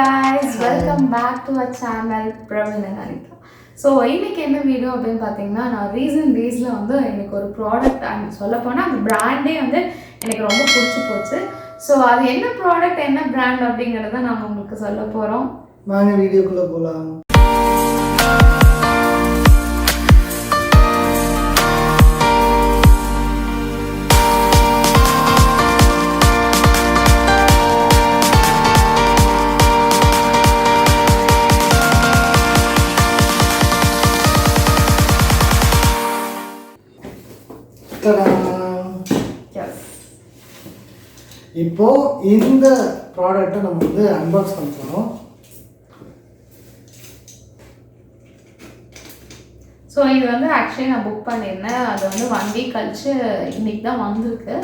guys, welcome back to our channel Praveen and Anita. So இன்னைக்கு என்ன video அப்படின்னு பார்த்தீங்கன்னா நான் ரீசன்ட் டேஸில் வந்து எனக்கு ஒரு ப்ராடக்ட் சொல்ல போனால் அந்த பிராண்டே வந்து எனக்கு ரொம்ப பிடிச்சி போச்சு. ஸோ அது என்ன ப்ராடக்ட் என்ன பிராண்ட் அப்படிங்கிறத நான் உங்களுக்கு சொல்ல போகிறோம். வாங்க வீடியோக்குள்ளே போகலாம். இப்போ இந்த ப்ராடக்ட்டை நம்ம வந்து அன்பாக்ஸ் பண்ண போகிறோம். ஸோ இது வந்து ஆக்சுவலி நான் புக் பண்ணியிருந்தேன். அது வந்து 1 வீக் கழிச்சு இன்னைக்கு தான் வந்திருக்கு.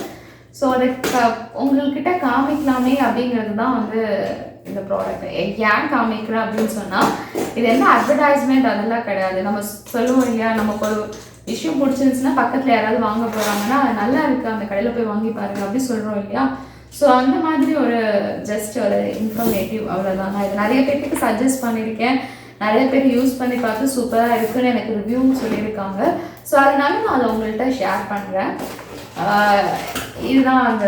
ஸோ அதை உங்கள்கிட்ட காமிக்கலாமே அப்படிங்கிறது தான் வந்து இந்த ப்ராடக்ட். ஏன் காமிக்கிறேன் அப்படின்னு சொன்னால் இது என்ன அட்வர்டைஸ்மெண்ட் அதெல்லாம் கிடையாது. நம்ம சொல்லுவோம் இல்லையா, நமக்கு ஒரு விஷயம் பிடிச்சிருந்துச்சுன்னா பக்கத்தில் யாராவது வாங்க போகிறாங்கன்னா நல்லா இருக்குது அந்த கடையில் போய் வாங்கி பாருங்க அப்படி சொல்கிறோம் இல்லையா. ஸோ அந்த மாதிரி ஒரு ஜஸ்ட் ஒரு இன்ஃபர்மேட்டிவ் அவ்வளோதான். நான் இது நிறைய பேருக்கு சஜஸ்ட் பண்ணியிருக்கேன். நிறைய பேர் யூஸ் பண்ணி பார்த்து சூப்பராக இருக்குன்னு எனக்கு ரிவ்யூவும் சொல்லியிருக்காங்க. ஸோ அதனால நான் அதை உங்கள்கிட்ட ஷேர் பண்ணுறேன். இதுதான் அந்த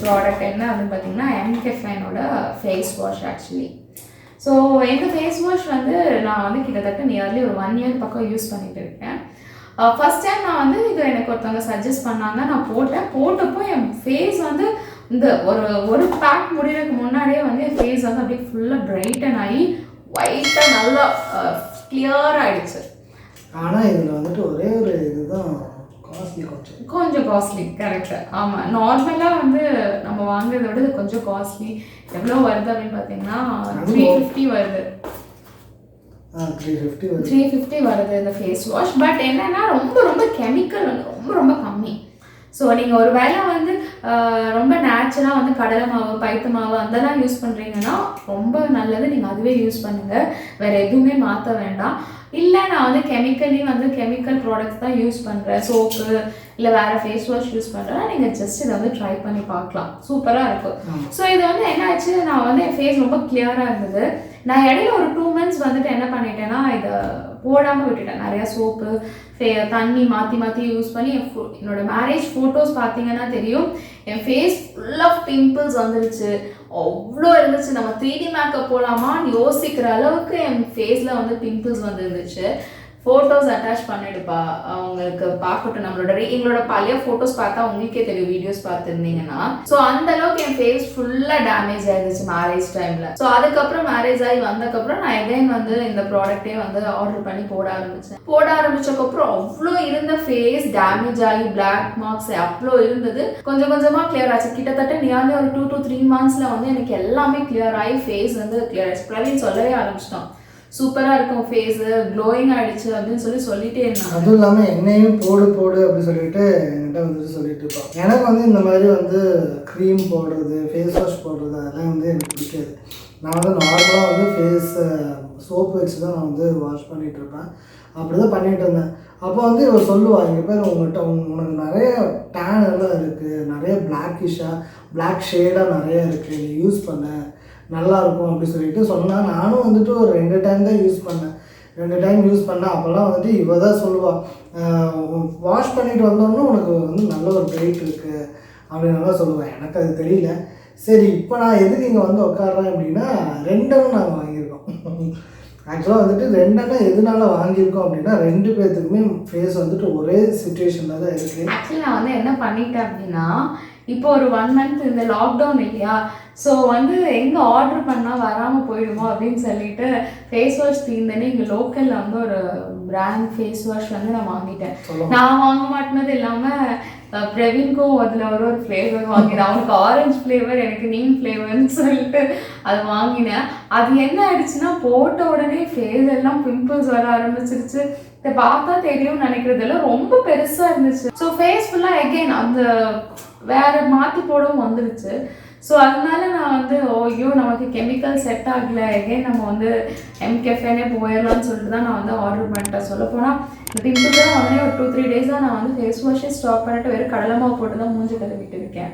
ப்ராடக்ட். என்ன அப்படின்னு பார்த்தீங்கன்னா mCaffeineோட ஃபேஸ் வாஷ் ஆக்சுவலி. ஸோ எங்கள் ஃபேஸ் வாஷ் வந்து நான் வந்து கிட்டத்தட்ட நியர்லி ஒரு 1 இயர் பக்கம் யூஸ் பண்ணிகிட்டு இருக்கேன். ஃபஸ்ட் டைம் நான் வந்து இது எனக்கு ஒருத்தவங்க சஜஸ்ட் பண்ணாங்க. நான் போட்டப்போ என் ஃபேஸ் வந்து இந்த ஒரு பேக் முடிகிறதுக்கு முன்னாடியே வந்து என் ஃபேஸ் வந்து அப்படியே ஃபுல்லாக பிரைட்டன் ஆகி ஒயிட்டாக நல்லா கிளியர் ஆகிடுச்சு. ஆனால் இதில் வந்துட்டு ஒரே ஒரு இதுதான் காஸ்ட்லி, கொஞ்சம் காஸ்ட்லி. கரெக்டு, ஆமாம். நார்மலாக வந்து நம்ம வாங்குறத விட இது கொஞ்சம் காஸ்ட்லி. எவ்வளோ வருது அப்படின்னு பார்த்தீங்கன்னா 350 வருது. 350 வருது இந்த ஃபேஸ் வாஷ். பட் என்னென்னா ரொம்ப கெமிக்கல் வந்து ரொம்ப கம்மி. ஸோ நீங்கள் ஒரு வேளை வந்து ரொம்ப நேச்சுரலாக வந்து கடலை மாவு பைத்த மாவு அதெல்லாம் யூஸ் பண்ணுறீங்கன்னா ரொம்ப நல்லது. நீங்கள் அதுவே யூஸ் பண்ணுங்கள், வேறு எதுவுமே மாற்ற வேண்டாம். இல்லை நான் வந்து கெமிக்கல் ப்ராடக்ட்ஸ் தான் யூஸ் பண்ணுறேன், சோப்பு இல்லை வேறு ஃபேஸ் வாஷ் யூஸ் பண்ணுறேன்னா நீங்கள் ஜஸ்ட் இதை வந்து ட்ரை பண்ணி பார்க்கலாம். சூப்பராக இருக்கும். ஸோ இது வந்து என்ன ஆச்சு, நான் வந்து என் ஃபேஸ் ரொம்ப கிளியராக இருந்தது. நான் இடையில ஒரு 2 months வந்துட்டு என்ன பண்ணிட்டேன்னா இதை போடாமல் விட்டுட்டேன். நிறையா சோப்பு தண்ணி மாற்றி யூஸ் பண்ணி என்னோட மேரேஜ் ஃபோட்டோஸ் பார்த்தீங்கன்னா தெரியும், என் ஃபேஸ் ஃபுல் ஆஃப் பிம்பிள்ஸ் வந்துருச்சு. அவ்வளோ இருந்துச்சு. நம்ம 3D மேக்கப் போகலாமான்னு யோசிக்கிற அளவுக்கு என் ஃபேஸில் வந்து பிம்பிள்ஸ் வந்துருந்துச்சு. ஃபோட்டோஸ் அட்டாச் பண்ணிடுப்பா, அவங்களுக்கு பார்க்கட்டும். எங்களோட பழைய ஃபோட்டோஸ் பார்த்தா உங்களுக்கே தெரியும், வீடியோஸ் பார்த்துருந்தீங்கன்னா. ஸோ அந்த அளவுக்கு என் ஃபேஸ் ஃபுல்லாக டேமேஜ் ஆகிடுச்சு மேரேஜ் டைமில். ஸோ அதுக்கப்புறம் மேரேஜ் ஆகி வந்ததுக்கப்புறம் நான் எகைன் வந்து இந்த ப்ராடக்டே வந்து ஆர்டர் பண்ணி போட ஆரம்பிச்சதுக்கப்புறம் அவ்வளோ இருந்த ஃபேஸ் டேமேஜ் ஆகி பிளாக் மார்க்ஸ் அவ்வளோ இருந்தது. கொஞ்சமாக கிளியர் ஆச்சு. கிட்டத்தட்ட நியர்லி ஒரு 2 to 3 months வந்து எனக்கு எல்லாமே கிளியர் ஆகி ஃபேஸ் வந்து கிளியர் ஆயிடுச்சு. பிரவீன் சொல்லவே ஆரம்பிச்சிட்டோம், சூப்பராக இருக்கும் ஃபேஸு, க்ளோயிங் ஆகிடுச்சு அப்படின்னு சொல்லிட்டே இருந்தாங்க. அதுவும் இல்லாமல் எண்ணெயும் போடு அப்படின்னு சொல்லிட்டு என்கிட்ட வந்துட்டு சொல்லிட்டு இருப்போம். எனக்கு வந்து இந்த மாதிரி வந்து க்ரீம் போடுறது ஃபேஸ் வாஷ் போடுறது அதெல்லாம் வந்து எனக்கு பிடிக்காது. நான் வந்து நார்மலாக வந்து ஃபேஸ் சோப்பு வச்சு தான் நான் வந்து வாஷ் பண்ணிகிட்ருப்பேன். அப்படி தான் பண்ணிகிட்டு இருந்தேன். அப்போ வந்து இவர் சொல்லுவாள், இங்கே பேர் உனக்கு நிறைய டேன் எல்லாம் இருக்குது, நிறைய பிளாக் ஷேடாக நிறைய இருக்குது, நீ யூஸ் பண்ண நல்லாயிருக்கும் அப்படி சொல்லிட்டு சொன்னால் நானும் வந்துட்டு ஒரு 2 டைம் தான் யூஸ் பண்ணேன். அப்போல்லாம் வந்துட்டு இவ தான் சொல்லுவாள், வாஷ் பண்ணிட்டு வந்தோடனே உனக்கு வந்து நல்ல ஒரு பிரைட் இருக்குது அப்படின்னு சொல்லுவேன். எனக்கு அது தெரியல. சரி, இப்போ நான் எதுக்கு இங்கே வந்து உட்காடுறேன் அப்படின்னா 2 நாங்கள் வாங்கியிருக்கோம். ஆக்சுவலாக வந்துட்டு 2 எதனால வாங்கியிருக்கோம் அப்படின்னா 2 பேர்த்துக்குமே ஃபேஸ் வந்துட்டு ஒரே சிச்சுவேஷனில் தான் இருக்குது. ஆக்சுவலி நான் வந்து என்ன பண்ணிட்டேன் அப்படின்னா, இப்போ ஒரு 1 month இந்த லாக்டவுன் இல்லையா, ஸோ வந்து எங்கே ஆர்டர் பண்ணால் வராமல் போயிடுமோ அப்படின்னு சொல்லிட்டு ஃபேஸ் வாஷ் தீர்ந்தேனே இங்கே லோக்கலில் வந்து ஒரு பிராண்ட் ஃபேஸ் வாஷ் வந்து நான் வாங்கிட்டேன். நான் வாங்க மாட்டினது இல்லாமல் பிரவீன்க்கும் அதில் ஒரு ஃப்ளேவர் வாங்கினேன். அவனுக்கு ஆரஞ்சு ஃப்ளேவர், எனக்கு நீம் ஃப்ளேவர்னு சொல்லிட்டு அது வாங்கினேன். அது என்ன ஆயிடுச்சுன்னா போட்ட உடனே ஃபேஸ் எல்லாம் பிம்பிள்ஸ் வர ஆரம்பிச்சிருச்சு. இதை பார்த்தா தெரியும்னு நினைக்கிறதெல்லாம் ரொம்ப பெருசாக இருந்துச்சு. ஸோ ஃபேஸ் ஃபுல்லாக எகெயின் அந்த வேறு மாற்றி போடவும் வந்துருச்சு. ஸோ அதனால நான் வந்து ஐயோ நமக்கு கெமிக்கல் செட் ஆகலை, எகைன் நம்ம வந்து mCaffeineே போயிடலான்னு சொல்லிட்டு தான் நான் வந்து ஆர்டர் பண்ணிட்டேன். சொல்ல போனால் இந்த பிம்பிள்ஸ்லாம் உடனே ஒரு 2-3 days தான் நான் வந்து ஃபேஸ் வாஷே ஸ்டாப் பண்ணிட்டு வெறும் கடலை மாவு போட்டு தான் மூஞ்சி கழுவிட்டு இருக்கேன்.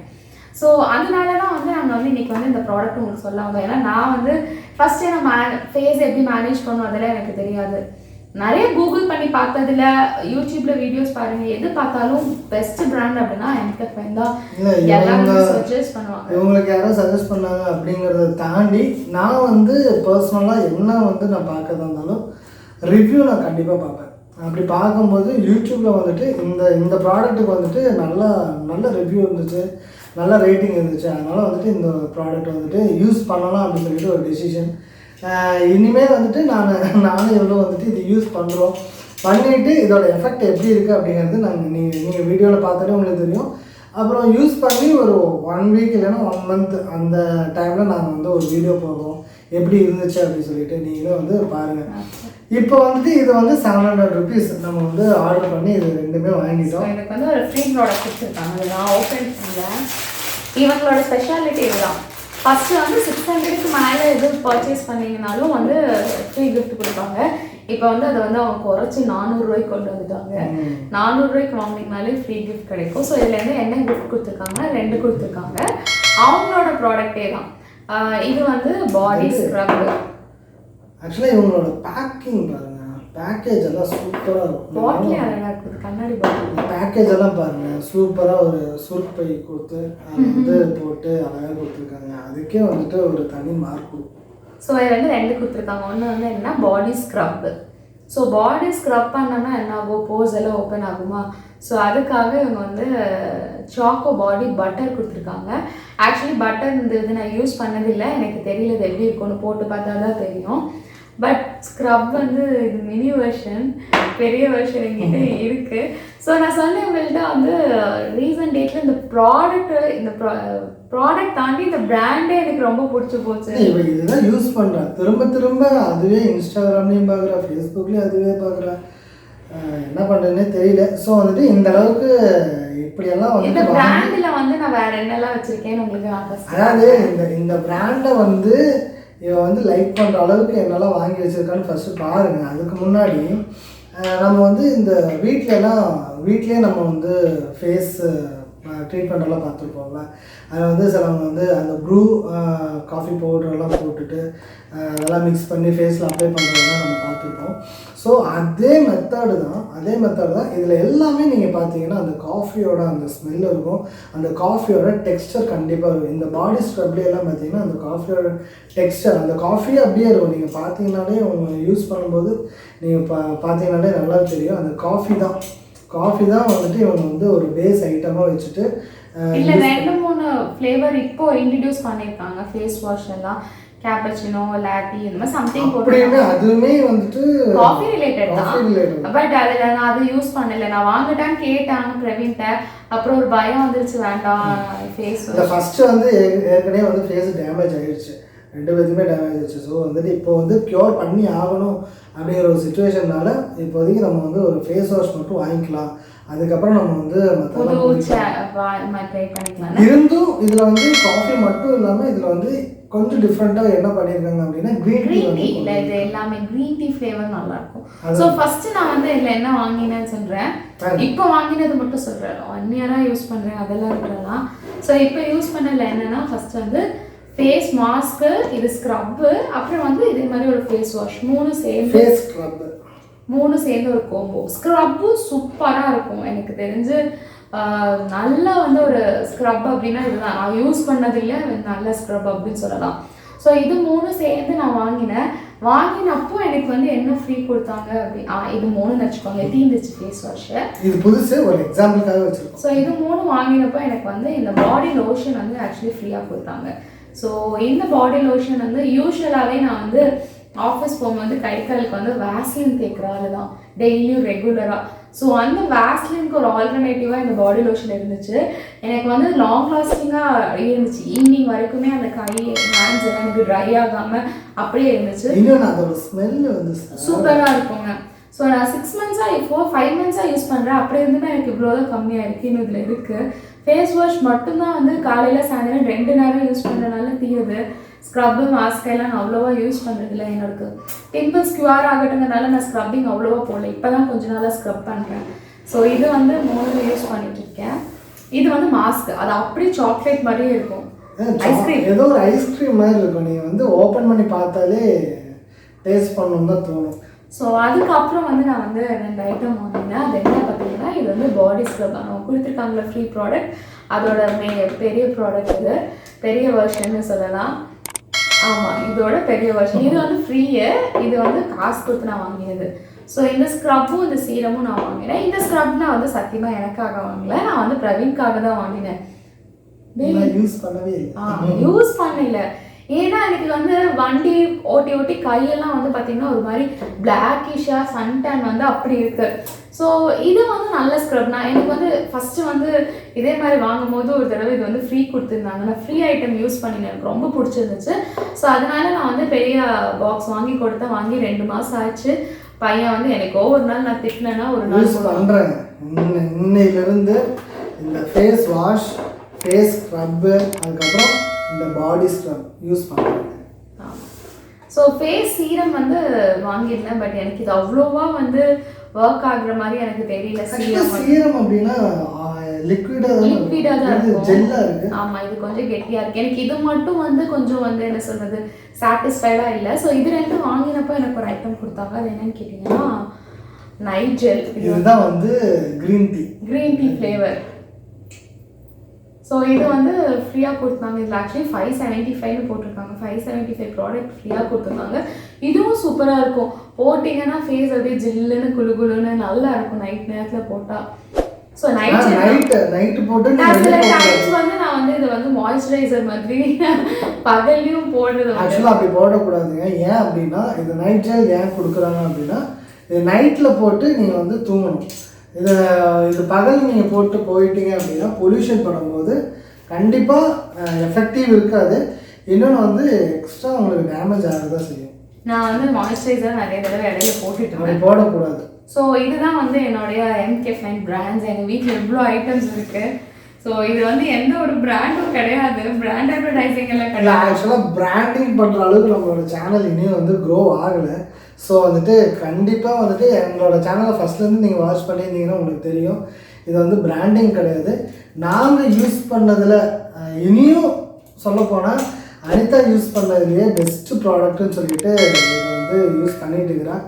ஸோ அதனால தான் வந்து நாங்கள் வந்து இன்றைக்கி வந்து இந்த ப்ராடக்ட் உங்களுக்கு சொல்ல வந்தோம். ஏன்னா நான் வந்து ஃபஸ்ட்டே நான் ஃபேஸ் எப்படி மேனேஜ் பண்ணும் அதெல்லாம் எனக்கு தெரியாது. நிறைய கூகுள் பண்ணி பார்த்ததில்ல, யூடியூப்பில் வீடியோஸ் பாருங்கள், எது பார்த்தாலும் பெஸ்ட் பிராண்ட் அப்படின்னா mCaffeine தான் எல்லாரும் சஜஸ்ட் பண்ணுவாங்க. இவங்களுக்கு யாரும் சஜஸ்ட் பண்ணாங்க அப்படிங்கிறத தாண்டி நான் வந்து பர்சனலாக என்ன வந்து நான் பார்க்கறதா இருந்தாலும் ரிவ்யூ நான் கண்டிப்பாக பார்ப்பேன். அப்படி பார்க்கும்போது யூடியூப்பில் வந்துட்டு இந்த ப்ராடக்ட்டுக்கு வந்துட்டு நல்ல ரிவ்யூ இருந்துச்சு, நல்ல ரேட்டிங் இருந்துச்சு. அதனால் வந்துட்டு இந்த ப்ராடக்ட் வந்துட்டு யூஸ் பண்ணலாம் அப்படின்னு சொல்லிட்டு ஒரு டெசிஷன். இனிமேல் வந்துட்டு நானும் எவ்வளோ வந்துட்டு இது யூஸ் பண்ணிவிட்டு இதோட எஃபெக்ட் எப்படி இருக்குது அப்படிங்கிறது நீங்கள் வீடியோவில் பார்த்தாலே உங்களுக்கு தெரியும். அப்புறம் யூஸ் பண்ணி ஒரு 1 வீக் இல்லைன்னா 1 மந்த் அந்த டைமில் நாங்கள் வந்து ஒரு வீடியோ போடுறோம் எப்படி இருந்துச்சு அப்படின்னு சொல்லிட்டு நீங்களும் வந்து பாருங்கள். இப்போ வந்துட்டு இது வந்து 700 rupees நம்ம வந்து ஆர்டர் பண்ணி இது ரெண்டுமே வாங்கிட்டோம். எனக்கு வந்து ஒரு ஃப்ரீ ப்ராடக்ட் கொடுத்துருக்காங்க, நான் ஓப்பன் பண்ணேன். இவங்களோட ஸ்பெஷாலிட்டி இதுதான். ஃபஸ்ட்டு வந்து 600க்கு மேலே எது பர்ச்சேஸ் பண்ணிங்கனாலும் வந்து ஃப்ரீ கிஃப்ட் கொடுப்பாங்க. இப்போ வந்து அதை வந்து அவங்க குறைச்சி 400 ரூபாய்க்கு கொண்டு வந்துட்டாங்க. 400 ரூபாய்க்கு வாங்கினாலே ஃப்ரீ கிஃப்ட் கிடைக்கும். ஸோ இதுலேருந்து என்ன கிஃப்ட் கொடுத்துருக்காங்க, 2 கொடுத்துருக்காங்க. அவங்களோட ப்ராடக்டே தான். இது வந்து பாடி ஸ்க்ரப். ஆக்சுவலாக இவங்களோட பேக்கிங் பாருங்கள், பேக்கேஜ் எல்லாம் சூப்பராக இருக்கும். பாட்டிலே அழகாக இருக்குது, கண்ணாடி பாட்டில். பேக்கேஜ் எல்லாம் பாருங்கள், சூப்பராக ஒரு சுருப்பை கொடுத்து அதை வந்து போட்டு அழகாக கொடுத்துருக்காங்க. அதுக்கே வந்துட்டு ஒரு தனி மார்க் கொடுக்கும். ஸோ இது வந்து 2 கொடுத்துருக்காங்க. ஒன்று வந்து என்னன்னா பாடி ஸ்க்ரப்பு. ஸோ பாடி ஸ்க்ரப் பண்ணோன்னா என்ன ஆகும், போஸ் எல்லாம் ஓப்பன் ஆகுமா. ஸோ அதுக்காக இவங்க வந்து சாக்கோ பாடி பட்டர் கொடுத்துருக்காங்க. ஆக்சுவலி பட்டர் இது நான் யூஸ் பண்ணதில்லை, எனக்கு தெரியல இது எப்படி இருக்கும்னு, போட்டு பார்த்தா தான் தெரியும். பட் ஸ்க்ரப் வந்து இது மினி வெர்ஷன், பெரிய வெர்ஷன் என்கிட்ட இருக்குது. ஸோ நான் சொன்னேன் உங்கள்கிட்ட வந்து ரீசன்ட் டேட்டில் இந்த ப்ராடக்ட் தாண்டி இந்த பிராண்டே எனக்கு ரொம்ப பிடிச்சி போச்சு. இப்போ இதுதான் யூஸ் பண்ணுறேன், திரும்ப அதுவே இன்ஸ்டாகிராம்லேயும் பார்க்குறேன், ஃபேஸ்புக்லேயும் அதுவே பார்க்குறேன், என்ன பண்ணுறதுன்னே தெரியல. ஸோ வந்துட்டு இந்த அளவுக்கு இப்படியெல்லாம் வந்து இந்த பிராண்டில் வந்து நான் வேறு என்னெல்லாம் வச்சுருக்கேன்னு உங்களுக்கு அதாவது இந்த பிராண்டை வந்து இவன் வந்து லைக் பண்ணுற அளவுக்கு என்னெல்லாம் வாங்கி வச்சுருக்கான்னு ஃபஸ்ட்டு பாருங்கள். அதுக்கு முன்னாடி நம்ம வந்து இந்த வீட்லேயே நம்ம வந்து ஃபேஸ் ட்ரீட்மெண்ட் எல்லாம் பார்த்துருப்போம்ல. அதில் வந்து சிலவங்க வந்து அந்த ப்ரூ காஃபி பவுடரெல்லாம் போட்டுட்டு அதெல்லாம் மிக்ஸ் பண்ணி ஃபேஸில் அப்ளை பண்ணுறதெல்லாம் நம்ம பார்த்துருப்போம். ஸோ அதே மெத்தடு தான் இதில் எல்லாமே நீங்கள் பார்த்தீங்கன்னா அந்த காஃபியோட அந்த ஸ்மெல் இருக்கும், அந்த காஃபியோட டெக்ஸ்டர் கண்டிப்பாக இருக்கும். இந்த பாடி ஸ்க்ரப்லேயெல்லாம் பார்த்தீங்கன்னா அந்த காஃபியோட டெக்ஸ்டர், அந்த காஃபியே அப்படியே இருக்கும். நீங்கள் பார்த்தீங்கன்னாலே உங்கள் யூஸ் பண்ணும்போது நீங்கள் பார்த்தீங்கன்னாலே நல்லா தெரியும். அந்த காஃபி தான் வந்துட்டு இவங்க வந்து ஒரு பேஸ் ஐட்டமாக வச்சுட்டு இல்லை 2-3 ஃப்ளேவர் இப்போ இன்ட்ரடியூஸ் பண்ணியிருக்காங்க. ஃபேஸ் வாஷ் எல்லாம் கேப்பச்சினோ, லாட்டி இந்த மாதிரி சம்திங் போட்டு அதுவுமே வந்துட்டு காஃபி ரிலேட்டட் தான். பட் அதில் நான் அதை யூஸ் பண்ணலை. நான் வாங்கிட்டான்னு கேட்டாங்க பிரவீன்கிட்ட, அப்புறம் ஒரு பயம் வந்துருச்சு, வேண்டாம் ஃபேஸ் ஃபஸ்ட்டு வந்து ஏற்கனவே வந்து ஃபேஸ் டேமேஜ் ஆகிடுச்சு, 2 பேருக்குமே டேமேஜ் ஆயிடுச்சு. ஸோ வந்துட்டு இப்போ வந்து க்யூர் பண்ணி ஆகணும் அப்படிங்கிற ஒரு சுச்சுவேஷன்னால இப்போதைக்கு நம்ம வந்து ஒரு ஃபேஸ் வாஷ் மட்டும் வாங்கிக்கலாம். அதுக்கப்புறம் நம்ம வந்து இருந்தும் இதில் வந்து காஃபி மட்டும் இல்லாமல் இதில் வந்து கொஞ்சம் டிஃப்ரெண்ட்டாக என்ன பண்ணியிருக்காங்க அப்படின்னா க்ரீன் டீ இல்லை, இது எல்லாமே க்ரீன் டீ ஃப்ளேவர் நல்லாயிருக்கும். ஸோ ஃபஸ்ட்டு நான் வந்து இதில் என்ன வாங்கினேன்னு சொல்கிறேன். இப்போ வாங்கினது மட்டும் சொல்கிறேன், 1 இயராக யூஸ் பண்ணுறேன் அதெல்லாம் இருக்கலாம். ஸோ இப்போ யூஸ் பண்ணல என்னென்னா ஃபஸ்ட்டு வந்து ஃபேஸ் மாஸ்க்கு, இது ஸ்க்ரப்பு, அப்புறம் வந்து இதே மாதிரி ஒரு ஃபேஸ் வாஷ், 3 சேர்ந்து ஒரு கோம்போ. ஸ்க்ரப்பு சூப்பராக இருக்கும் எனக்கு தெரிஞ்சு. நல்லா வந்து ஒரு ஸ்க்ரப் அப்படின்னா இதுதான், நான் யூஸ் பண்ணதில்லை, நல்ல ஸ்க்ரப் அப்படின்னு சொல்லலாம். ஸோ இது 3 சேர்ந்து நான் வாங்கினப்போ எனக்கு வந்து என்ன ஃப்ரீ கொடுத்தாங்க அப்படி இது 3 வச்சுக்கோங்க, தீந்துச்சு ஃபேஸ் வாஷு, இது புதுசு ஒரு எக்ஸாம்பிளுக்காக வச்சுருக்கோம். ஸோ இது 3 வாங்கினப்போ எனக்கு வந்து இந்த பாடி லோஷன் வந்து ஆக்சுவலி ஃப்ரீயாக கொடுத்தாங்க. ஸோ இந்த பாடி லோஷன் வந்து யூஸ்வலாகவே நான் வந்து ஆஃபீஸ் போகும்போது கை காலுக்கு வந்து வேஸ்லின் தேய்க்கிறாள் தான் டெய்லியும் ரெகுலராக. ஸோ அந்த வேஸ்லினுக்கு ஒரு ஆல்டர்னேட்டிவாக இந்த பாடி லோஷன் இருந்துச்சு. எனக்கு வந்து லாங் லாஸ்டிங்காக இருந்துச்சு, ஈவினிங் வரைக்குமே அந்த கை ஹேண்ட்ஸ் எல்லாம் எனக்கு ட்ரை ஆகாமல் அப்படியே இருந்துச்சு. அதோட ஸ்மெல் வந்து சூப்பராக இருக்குங்க. ஸோ நான் 6 மந்த்ஸாக இப்போ 5 மந்த்ஸாக யூஸ் பண்ணுறேன். அப்படி இருந்துமே எனக்கு இவ்வளோதான் கம்மியாக இருக்குது. இன்னும் இதில் இருக்குது ஃபேஸ் வாஷ் மட்டும்தான் வந்து காலையில் சாயந்தரம் 2 நேரம் யூஸ் பண்ணுறதுனால தீருது. ஸ்க்ரப்பு மாஸ்கெல்லாம் நான் அவ்வளோவா யூஸ் பண்ணுறதில்ல. எனக்கு பிம்பிள்ஸ் க்யூர் ஆகட்டுங்கிறதுனால நான் ஸ்க்ரப்பிங் அவ்வளோவா போடல, இப்போ தான் கொஞ்ச நாளாக ஸ்க்ரப் பண்ணுறேன். ஸோ இது வந்து 3 யூஸ் பண்ணிகிட்ருக்கேன். இது வந்து மாஸ்க், அது அப்படியே சாக்லேட் மாதிரியே இருக்கும். ஐஸ்கிரீம் ஏதோ ஒரு ஐஸ்கிரீம் மாதிரி இருக்கும். நீங்கள் வந்து ஓப்பன் பண்ணி பார்த்தாலே டேஸ்ட் பண்ணணும் தான் தோணும். ஸோ அதுக்கப்புறம் வந்து நான் வந்து 2 ஐட்டம் வாங்கினேன். அது என்ன பார்த்தீங்கன்னா, இது வந்து பாடி ஸ்க்ரப். அவங்க கொடுத்துருக்காங்களா ஃப்ரீ ப்ராடக்ட், அதோட பெரிய ப்ராடக்ட், இது பெரிய வெர்ஷன்னு சொல்லலாம். ஆமாம், இதோட பெரிய வெர்ஷன். இது வந்து ஃப்ரீயு, இது வந்து காசு கொடுத்து நான் வாங்கினது. ஸோ இந்த ஸ்க்ரப்பும் இந்த சீரமும் நான் வாங்கினேன். இந்த ஸ்க்ரப் நான் வந்து சத்தியமாக எனக்காக வாங்கல, நான் வந்து பிரவீன்காக தான் வாங்கினேன். யூஸ் பண்ணவே இல்லை. யூஸ் பண்ணல. ஏன்னா எனக்கு வந்து வண்டி ஓட்டி ஓட்டி கையெல்லாம் வந்து பார்த்தீங்கன்னா ஒரு மாதிரி பிளாக்கிஷாக சன்டேன் வந்து அப்படி இருக்கு. ஸோ இது வந்து நல்ல ஸ்க்ரப். நான் எனக்கு வந்து ஃபஸ்ட்டு வந்து இதே மாதிரி வாங்கும் போது ஒரு தடவை இது வந்து ஃப்ரீ கொடுத்துருந்தாங்க. நான் ஃப்ரீ ஐட்டம் யூஸ் பண்ணினேன், எனக்கு ரொம்ப பிடிச்சிருந்துச்சு. ஸோ அதனால நான் வந்து பெரிய பாக்ஸ் வாங்கி 2 மாதம் ஆச்சு. பையன் வந்து எனக்கு ஒவ்வொரு நாள் நான் திட்டினேன்னா ஒரு நாள் யூஸ் பண்ணுறேன். இன்னையிலேருந்து இந்த ஃபேஸ் வாஷ், ஃபேஸ் ஸ்க்ரப்பு, அதுக்கப்புறம் இந்த பாடி ஸ்க்ரப் யூஸ் பண்ணுறேன். ஸோ ஃபேஸ் சீரம் வந்து வாங்கியிருந்தேன். பட் எனக்கு இது அவ்வளோவா வந்து ஒர்க் ஆகுற மாதிரி எனக்கு தெரியல. சீரம் அப்படின்னா லிக்விடாக தான் இருக்கும், ஜெல்லாக இருக்குது. ஆமாம், இது கொஞ்சம் கெட்டியாக இருக்குது. எனக்கு இது மட்டும் வந்து கொஞ்சம் வந்து என்ன சொல்கிறது, சாட்டிஸ்ஃபைடாக இல்லை. ஸோ இது 2 வாங்கினப்போ எனக்கு ஒரு ஐட்டம் கொடுத்தாங்க. அது என்னன்னு கேட்டிங்கன்னா நைட் ஜெல். இதுதான் வந்து க்ரீன் டீ ஃப்ளேவர். ஸோ இது வந்து ஃப்ரீயாக கொடுத்தாங்க. இதில் ஆக்சுவலி 575 போட்டிருக்காங்க. 575 ப்ராடக்ட் ஃப்ரீயாக கொடுத்துருக்காங்க. இதுவும் சூப்பராக இருக்கும். போட்டிங்கன்னா ஃபேஸ் அப்படியே ஜில்லுன்னு குளுகுலுன்னு நல்லா இருக்கும் நைட் நேரத்தில் போட்டால். ஸோ நைட்டு போட்டு சில டைம்ஸ் வந்து நான் வந்து இதை வந்து மாய்ஸ்சரைசர் மாதிரி பகல்லையும் போடுறது. ஆக்சுவலாக அப்படி போடக்கூடாதுங்க. ஏன் அப்படின்னா இது நைட் ஜெல் ஏன் கொடுக்குறாங்க அப்படின்னா, இது நைட்டில் போட்டு நீங்கள் வந்து தூங்கணும். இது பகல் நீங்கள் போட்டு போயிட்டீங்க அப்படின்னா பொல்யூஷன் பண்ணும்போது கண்டிப்பாக எஃபெக்டிவ் இருக்காது. இன்னொன்று வந்து எக்ஸ்ட்ரா உங்களுக்கு டேமேஜ் ஆகதான் செய்யும். நான் வந்து மாய்ஸ்சரைசர் நிறைய தடவை இடையில போட்டுட்டு போடக்கூடாது. ஸோ இதுதான் வந்து என்னுடைய mCaffeine பிராண்ட்ஸ். எங்கள் வீட்டில் எவ்வளோ ஐட்டம்ஸ் இருக்குது. ஸோ இது வந்து எந்த ஒரு பிராண்டும் கிடையாது, பிராண்ட் அட்வர்டைசிங் எல்லாம் கிடையாது. ஆக்சுவலாக பிராண்டிங் பண்ணுற அளவுக்கு நம்மளோட சேனல் இனியும் வந்து க்ரோ ஆகலை. ஸோ வந்துட்டு கண்டிப்பாக வந்துட்டு எங்களோட சேனலை ஃபஸ்ட்லேருந்து நீங்கள் வாட்ச் பண்ணியிருந்தீங்கன்னா உங்களுக்கு தெரியும். இது வந்து பிராண்டிங் கிடையாது. நாங்கள் யூஸ் பண்ணதில் இனியும் சொல்லப்போனால் அனிதா யூஸ் பண்ணதுலேயே பெஸ்ட்டு ப்ராடக்ட்டுன்னு சொல்லிட்டு இதை வந்து யூஸ் பண்ணிட்டு இருக்கிறேன்.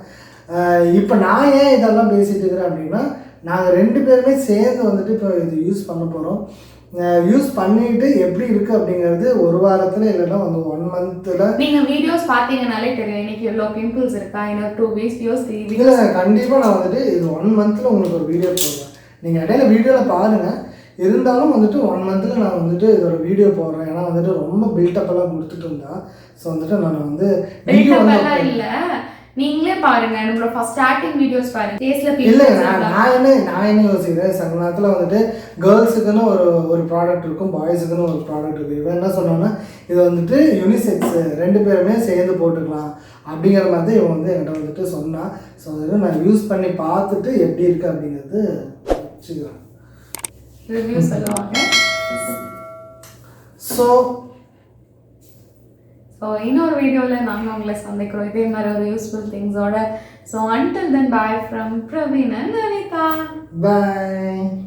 இப்போ நான் ஏன் இதெல்லாம் பேசிகிட்டு இருக்கிறேன் அப்படின்னா, நாங்கள் 2 பேருமே சேர்ந்து வந்துட்டு இப்போ இது யூஸ் பண்ண போகிறோம். யூஸ் பண்ணிட்டு எப்படி இருக்குது அப்படிங்கிறது ஒரு வாரத்தில் இல்லைன்னா வந்து 1 மந்த்தில் நீங்கள் வீடியோஸ் பார்த்தீங்கனாலே தெரியும். இன்னைக்கு எவ்வளோ பிம்பிள்ஸ் இருக்கா, இன்னும் 2 வீடியோஸ் 3 வீடியோஸ். இல்லை, கண்டிப்பாக நான் வந்துட்டு இது 1 மந்த்தில் உங்களுக்கு ஒரு வீடியோ போடுவேன். நீங்கள் இடையில வீடியோவில் பாருங்கள். இருந்தாலும் வந்துட்டு 1 மந்த்தில் நான் வந்துட்டு இதோட வீடியோ போடுறேன். ஏன்னா வந்துட்டு ரொம்ப பில்டப்பெல்லாம் கொடுத்துட்டு இருந்தா. ஸோ வந்துட்டு நான் வந்து வீடியோ இல்லை, நீங்களே பாருங்க. நம்மளோட ஃபர்ஸ்ட் ஸ்டார்டிங் வீடியோஸ் பாருங்க. ஃபேஸ்ல இல்லை, நான் என்ன யோசிக்கிறேன், சில நேரத்தில் வந்துட்டு கேர்ள்ஸுக்குன்னு ஒரு ப்ராடக்ட் இருக்கும், பாய்ஸுக்குன்னு ஒரு ப்ராடக்ட் இருக்குது. இவன் என்ன சொன்னோன்னா இது வந்துட்டு யூனிசெக்ஸ் 2 பேருமே சேர்ந்து போட்டுக்கலாம் அப்படிங்கிற மாதிரி இவன் வந்து என்கிட்ட வந்துட்டு சொன்னான். ஸோ வந்துட்டு நான் யூஸ் பண்ணி பார்த்துட்டு எப்படி இருக்குது அப்படிங்கிறது வச்சுக்கிறேன், ரிவ்யூ சொல்லுவாங்க. ஸோ இன்னொரு வீடியோவில் நாங்கள் உங்களை சந்திக்கிறோம் இதே மாதிரி ஒரு யூஸ்ஃபுல் திங்ஸோட. So until then, bye from Praveen and Anita. Bye.